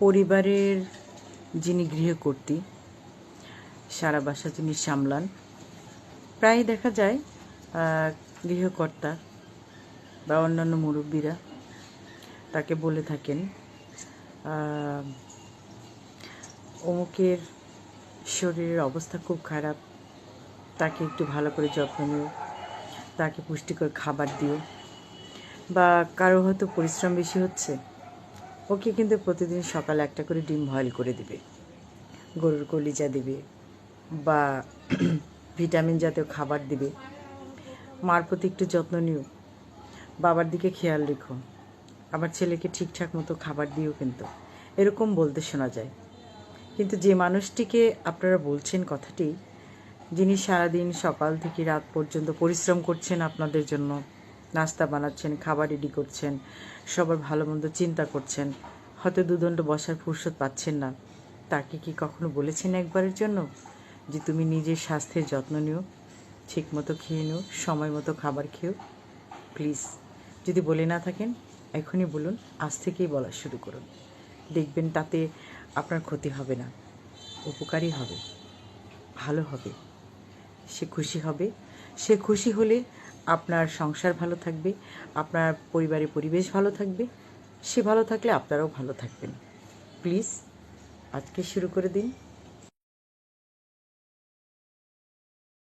পরিবারের যিনি গৃহকর্ত্রী, সারা বাসা যিনি সামলান, প্রায় দেখা যায় গৃহকর্তা বা অন্যান্য মুরব্বীরা তাকে বলে থাকেন অমুকের শরীরের অবস্থা খুব খারাপ, তাকে একটু ভালো করে যত্ন নিও, তাকে পুষ্টিকর খাবার দিও। বা কারো হয়তো পরিশ্রম বেশি হচ্ছে, ওকে কিন্তু প্রতিদিন সকালে একটা করে ডিম বয়েল করে দিবে, গরুর কলিজা দিবে বা ভিটামিন জাতীয় খাবার দিবে। মার প্রতি একটু যত্ন নিও, বাবার দিকে খেয়াল রেখো, আমার ছেলেকে ঠিকঠাক মতো খাবার দিও। কিন্তু এরকম বলতে শোনা যায়। কিন্তু যে মানুষটিকে আপনারা বলছেন কথাটি, যিনি সারাদিন সকাল থেকে রাত পর্যন্ত পরিশ্রম করছেন আপনাদের জন্য, নাস্তা বানাচ্ছেন, খাবার রেডি করছেন, সবার ভালো মন্দ চিন্তা করছেন, হয়তো দুদণ্ড বসার ফুরসত পাচ্ছেন না, তাকে কি কখনো বলেছেন একবারের জন্য যে তুমি নিজের স্বাস্থ্যের যত্ন নিও, ঠিক মতো খেয়ে নিও, সময় মতো খাবার খেও? প্লিজ, যদি বলে না থাকেন এখনই বলুন, আজ থেকেই বলা শুরু করুন। দেখবেন তাতে আপনার ক্ষতি হবে না, উপকারী হবে, ভালো হবে। সে খুশি হবে। সে খুশি হলে আপনার সংসার ভালো থাকবে, আপনার পরিবারের পরিবেশ ভালো থাকবে, সে ভালো থাকলে আপনারাও ভালো থাকবেন। প্লিজ আজকে শুরু করে দিন।